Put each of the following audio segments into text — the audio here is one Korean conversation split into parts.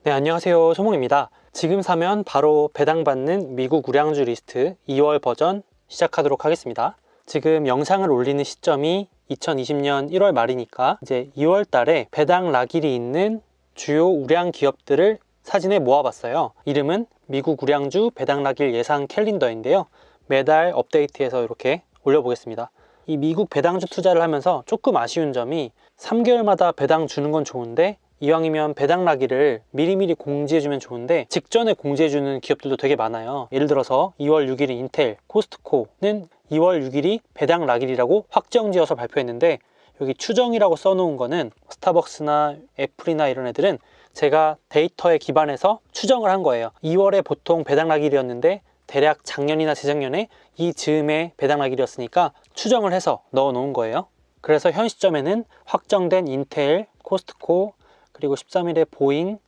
네, 안녕하세요. 소몽입니다. 지금 사면 바로 배당받는 미국 우량주 리스트 2월 버전 시작하도록 하겠습니다. 지금 영상을 올리는 시점이 2020년 1월 말이니까 이제 2월 달에 배당 락일이 있는 주요 우량 기업들을 사진에 모아봤어요. 이름은 미국 우량주 배당 락일 예상 캘린더인데요. 매달 업데이트해서 이렇게 올려보겠습니다. 이 미국 배당주 투자를 하면서 조금 아쉬운 점이 3개월마다 배당 주는 건 좋은데 이왕이면 배당 락일을 미리미리 공지해주면 좋은데 직전에 공지해주는 기업들도 되게 많아요. 예를 들어서 2월 6일이 인텔, 코스트코는 2월 6일이 배당 락일이라고 확정지어서 발표했는데 여기 추정이라고 써놓은 거는 스타벅스나 애플이나 이런 애들은 제가 데이터에 기반해서 추정을 한 거예요. 2월에 보통 배당 락일이었는데 대략 작년이나 재작년에 이 즈음에 배당 락일이었으니까 추정을 해서 넣어 놓은 거예요. 그래서 현 시점에는 확정된 인텔, 코스트코, 그리고 13일에 보잉,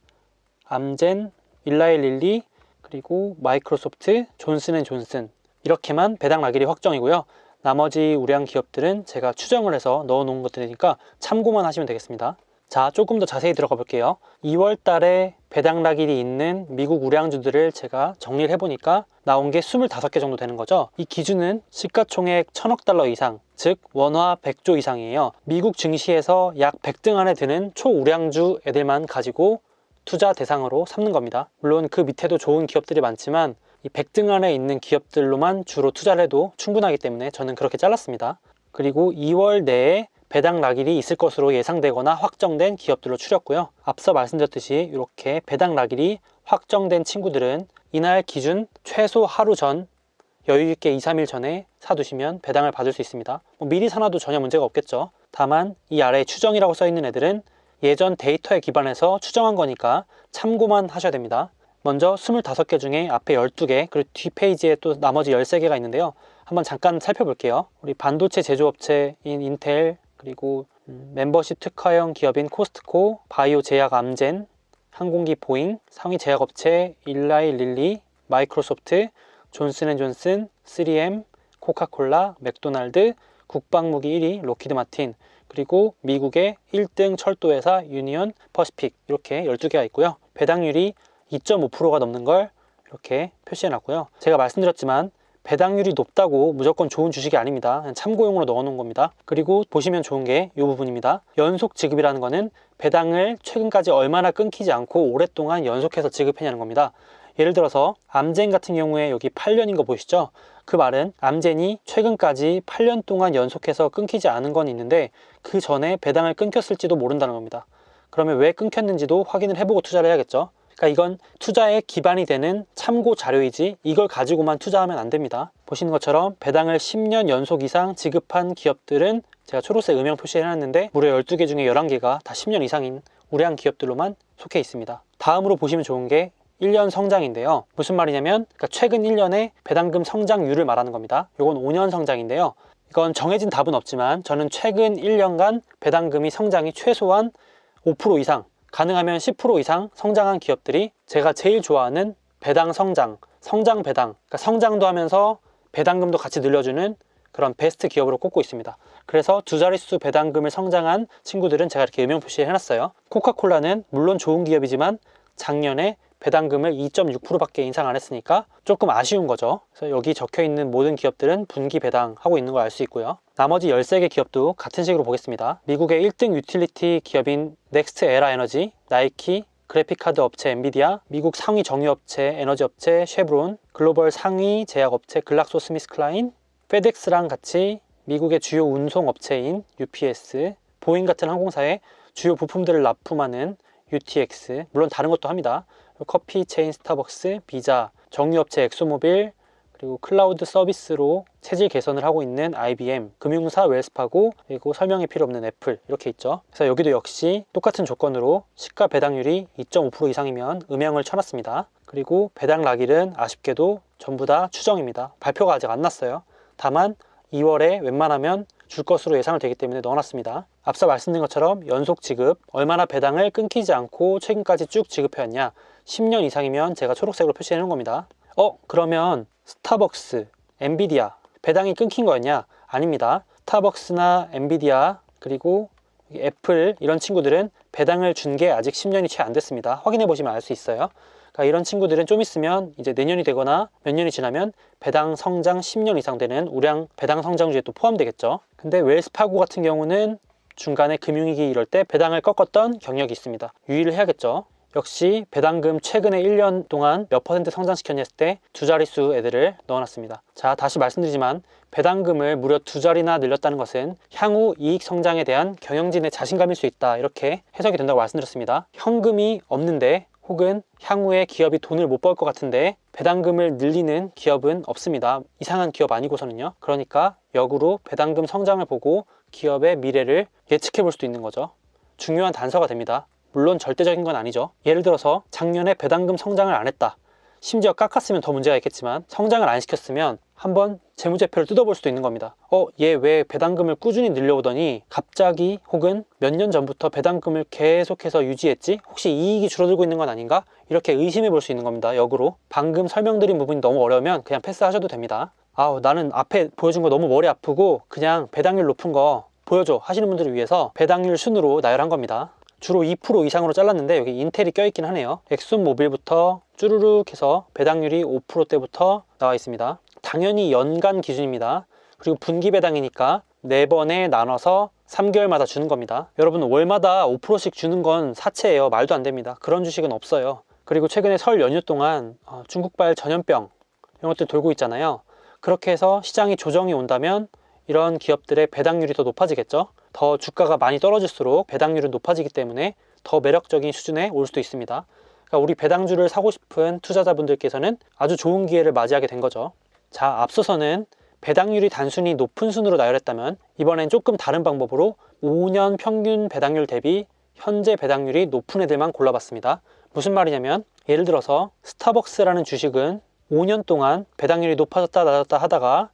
암젠, 일라이 릴리, 그리고 마이크로소프트, 존슨앤존슨 이렇게만 배당 락일이 확정이고요. 나머지 우량 기업들은 제가 추정을 해서 넣어 놓은 것들이니까 참고만 하시면 되겠습니다. 자, 조금 더 자세히 들어가 볼게요. 2월 달에 배당 락일이 있는 미국 우량주들을 제가 정리를 해보니까 나온 게 25개 정도 되는 거죠. 이 기준은 시가총액 1000억 달러 이상, 즉 원화 100조 이상이에요. 미국 증시에서 약 100등 안에 드는 초우량주 애들만 가지고 투자 대상으로 삼는 겁니다. 물론 그 밑에도 좋은 기업들이 많지만 이 100등 안에 있는 기업들로만 주로 투자를 해도 충분하기 때문에 저는 그렇게 잘랐습니다. 그리고 2월 내에 배당 락일이 있을 것으로 예상되거나 확정된 기업들로 추렸고요. 앞서 말씀드렸듯이 이렇게 배당 락일이 확정된 친구들은 이날 기준 최소 하루 전 여유있게 2, 3일 전에 사두시면 배당을 받을 수 있습니다. 미리 사놔도 전혀 문제가 없겠죠. 다만 이 아래에 추정이라고 써있는 애들은 예전 데이터에 기반해서 추정한 거니까 참고만 하셔야 됩니다. 먼저 25개 중에 앞에 12개 그리고 뒷페이지에 또 나머지 13개가 있는데요. 한번 잠깐 살펴볼게요. 우리 반도체 제조업체인 인텔, 그리고 멤버십 특화형 기업인 코스트코, 바이오 제약 암젠, 항공기 보잉, 상위 제약업체 일라이 릴리, 마이크로소프트, 존슨앤존슨, 3M, 코카콜라, 맥도날드, 국방무기 1위 록히드 마틴, 그리고 미국의 1등 철도회사 유니온 퍼시픽 이렇게 12개가 있고요. 배당률이 2.5%가 넘는 걸 이렇게 표시해 놨고요. 제가 말씀드렸지만 배당률이 높다고 무조건 좋은 주식이 아닙니다. 그냥 참고용으로 넣어 놓은 겁니다. 그리고 보시면 좋은 게 이 부분입니다. 연속 지급이라는 거는 배당을 최근까지 얼마나 끊기지 않고 오랫동안 연속해서 지급했냐는 겁니다. 예를 들어서 암젠 같은 경우에 여기 8년인 거 보이시죠? 그 말은 암젠이 최근까지 8년 동안 연속해서 끊기지 않은 건 있는데 그 전에 배당을 끊겼을지도 모른다는 겁니다. 그러면 왜 끊겼는지도 확인을 해보고 투자를 해야겠죠. 그러니까 이건 투자의 기반이 되는 참고 자료이지 이걸 가지고만 투자하면 안 됩니다. 보시는 것처럼 배당을 10년 연속 이상 지급한 기업들은 제가 초록색 음영 표시해놨는데 무려 12개 중에 11개가 다 10년 이상인 우량 기업들로만 속해 있습니다. 다음으로 보시면 좋은 게 1년 성장인데요. 무슨 말이냐면 그러니까 최근 1년의 배당금 성장률을 말하는 겁니다. 이건 5년 성장인데요. 이건 정해진 답은 없지만 저는 최근 1년간 배당금이 성장이 최소한 5% 이상 가능하면 10% 이상 성장한 기업들이 제가 제일 좋아하는 배당 성장, 성장 배당, 그러니까 성장도 하면서 배당금도 같이 늘려주는 그런 베스트 기업으로 꼽고 있습니다. 그래서 두 자릿수 배당금을 성장한 친구들은 제가 이렇게 음영 표시를 해놨어요. 코카콜라는 물론 좋은 기업이지만 작년에 배당금을 2.6%밖에 인상 안 했으니까 조금 아쉬운 거죠. 그래서 여기 적혀있는 모든 기업들은 분기 배당하고 있는 걸 알 수 있고요. 나머지 13개 기업도 같은 식으로 보겠습니다. 미국의 1등 유틸리티 기업인 넥스트 에라 에너지, 나이키, 그래픽카드 업체 엔비디아, 미국 상위 정유업체 에너지업체 쉐브론, 글로벌 상위 제약업체 글락소스미스클라인, 페덱스랑 같이 미국의 주요 운송업체인 UPS, 보잉 같은 항공사의 주요 부품들을 납품하는 UTX, 물론 다른 것도 합니다. 커피 체인 스타벅스, 비자, 정유업체 엑소모빌, 그리고 클라우드 서비스로 체질 개선을 하고 있는 IBM, 금융사 웰스파고, 그리고 설명이 필요 없는 애플 이렇게 있죠. 그래서 여기도 역시 똑같은 조건으로 시가 배당률이 2.5% 이상이면 음영을 쳐놨습니다. 그리고 배당 락일은 아쉽게도 전부 다 추정입니다. 발표가 아직 안 났어요. 다만 2월에 웬만하면 줄 것으로 예상을 되기 때문에 넣어놨습니다. 앞서 말씀드린 것처럼 연속 지급, 얼마나 배당을 끊기지 않고 최근까지 쭉 지급해왔냐, 10년 이상이면 제가 초록색으로 표시해 놓은 겁니다. 그러면 스타벅스, 엔비디아 배당이 끊긴 거였냐? 아닙니다. 스타벅스나 엔비디아 그리고 애플 이런 친구들은 배당을 준 게 아직 10년이 채 안 됐습니다. 확인해 보시면 알 수 있어요. 그러니까 이런 친구들은 좀 있으면 이제 내년이 되거나 몇 년이 지나면 배당 성장 10년 이상 되는 우량 배당 성장주에 또 포함되겠죠. 근데 웰스파고 같은 경우는 중간에 금융위기 이럴 때 배당을 꺾었던 경력이 있습니다. 유의를 해야겠죠. 역시 배당금 최근에 1년 동안 몇 퍼센트 성장시켰냐 했을 때 두 자릿수 애들을 넣어놨습니다. 자, 다시 말씀드리지만 배당금을 무려 2자리나 늘렸다는 것은 향후 이익 성장에 대한 경영진의 자신감일 수 있다, 이렇게 해석이 된다고 말씀드렸습니다. 현금이 없는데 혹은 향후에 기업이 돈을 못 벌 것 같은데 배당금을 늘리는 기업은 없습니다. 이상한 기업 아니고서는요. 그러니까 역으로 배당금 성장을 보고 기업의 미래를 예측해 볼 수도 있는 거죠. 중요한 단서가 됩니다. 물론 절대적인 건 아니죠. 예를 들어서 작년에 배당금 성장을 안 했다, 심지어 깎았으면 더 문제가 있겠지만 성장을 안 시켰으면 한번 재무제표를 뜯어볼 수도 있는 겁니다. 얘 왜 배당금을 꾸준히 늘려오더니 갑자기 혹은 몇 년 전부터 배당금을 계속해서 유지했지? 혹시 이익이 줄어들고 있는 건 아닌가? 이렇게 의심해 볼 수 있는 겁니다. 역으로 방금 설명드린 부분이 너무 어려우면 그냥 패스하셔도 됩니다. 나는 앞에 보여준 거 너무 머리 아프고 그냥 배당률 높은 거 보여줘 하시는 분들을 위해서 배당률 순으로 나열한 겁니다. 주로 2% 이상으로 잘랐는데 여기 인텔이 껴있긴 하네요. 엑슨모빌부터 쭈루룩 해서 배당률이 5%대부터 나와 있습니다. 당연히 연간 기준입니다. 그리고 분기 배당이니까 4번에 나눠서 3개월마다 주는 겁니다. 여러분, 월마다 5%씩 주는 건 사채예요. 말도 안 됩니다. 그런 주식은 없어요. 그리고 최근에 설 연휴 동안 중국발 전염병 이런 것들 돌고 있잖아요. 그렇게 해서 시장이 조정이 온다면 이런 기업들의 배당률이 더 높아지겠죠. 더 주가가 많이 떨어질수록 배당률은 높아지기 때문에 더 매력적인 수준에 올 수도 있습니다. 그러니까 우리 배당주를 사고 싶은 투자자분들께서는 아주 좋은 기회를 맞이하게 된 거죠. 자, 앞서서는 배당률이 단순히 높은 순으로 나열했다면 이번엔 조금 다른 방법으로 5년 평균 배당률 대비 현재 배당률이 높은 애들만 골라봤습니다. 무슨 말이냐면 예를 들어서 스타벅스라는 주식은 5년 동안 배당률이 높아졌다 낮았다 하다가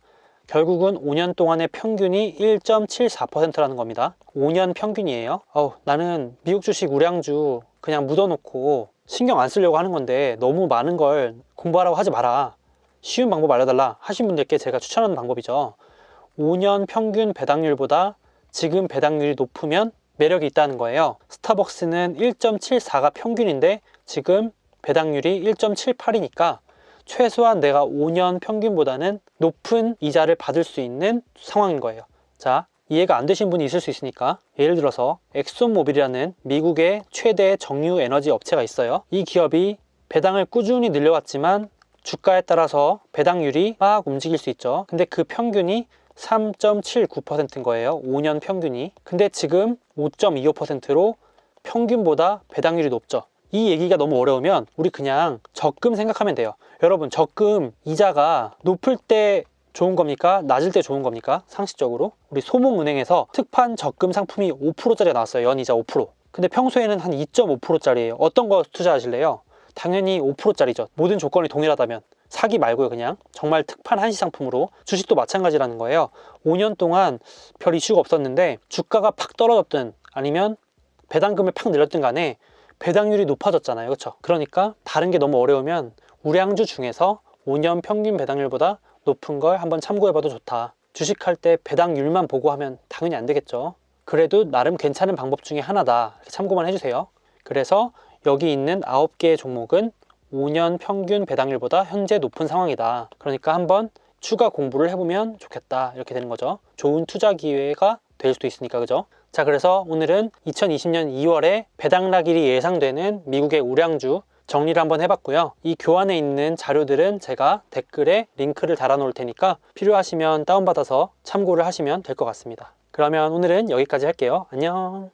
결국은 5년 동안의 평균이 1.74%라는 겁니다. 5년 평균이에요. 나는 미국 주식 우량주 그냥 묻어놓고 신경 안 쓰려고 하는 건데 너무 많은 걸 공부하라고 하지 마라, 쉬운 방법 알려달라 하신 분들께 제가 추천하는 방법이죠. 5년 평균 배당률보다 지금 배당률이 높으면 매력이 있다는 거예요. 스타벅스는 1.74가 평균인데 지금 배당률이 1.78이니까 최소한 내가 5년 평균보다는 높은 이자를 받을 수 있는 상황인 거예요. 자, 이해가 안 되신 분이 있을 수 있으니까 예를 들어서 엑손모빌이라는 미국의 최대 정유 에너지 업체가 있어요. 이 기업이 배당을 꾸준히 늘려왔지만 주가에 따라서 배당률이 막 움직일 수 있죠. 근데 그 평균이 3.79%인 거예요. 5년 평균이. 근데 지금 5.25%로 평균보다 배당률이 높죠. 이 얘기가 너무 어려우면 우리 그냥 적금 생각하면 돼요. 여러분, 적금 이자가 높을 때 좋은 겁니까? 낮을 때 좋은 겁니까? 상식적으로 우리 소몽은행에서 특판 적금 상품이 5%짜리가 나왔어요. 연이자 5%. 근데 평소에는 한 2.5%짜리예요. 어떤 거 투자하실래요? 당연히 5%짜리죠. 모든 조건이 동일하다면. 사기 말고요. 그냥 정말 특판 한시 상품으로. 주식도 마찬가지라는 거예요. 5년 동안 별 이슈가 없었는데 주가가 팍 떨어졌든 아니면 배당금을 팍 늘렸든 간에 배당률이 높아졌잖아요. 그렇죠? 그러니까 다른 게 너무 어려우면 우량주 중에서 5년 평균 배당률보다 높은 걸 한번 참고해봐도 좋다. 주식할 때 배당률만 보고 하면 당연히 안 되겠죠. 그래도 나름 괜찮은 방법 중에 하나다. 이렇게 참고만 해주세요. 그래서 여기 있는 9개의 종목은 5년 평균 배당률보다 현재 높은 상황이다. 그러니까 한번 추가 공부를 해보면 좋겠다. 이렇게 되는 거죠. 좋은 투자 기회가 될 수도 있으니까, 그죠? 자, 그래서 오늘은 2020년 2월에 배당락일이 예상되는 미국의 우량주 정리를 한번 해봤고요. 이 교환에 있는 자료들은 제가 댓글에 링크를 달아 놓을 테니까 필요하시면 다운받아서 참고를 하시면 될 것 같습니다. 그러면 오늘은 여기까지 할게요. 안녕.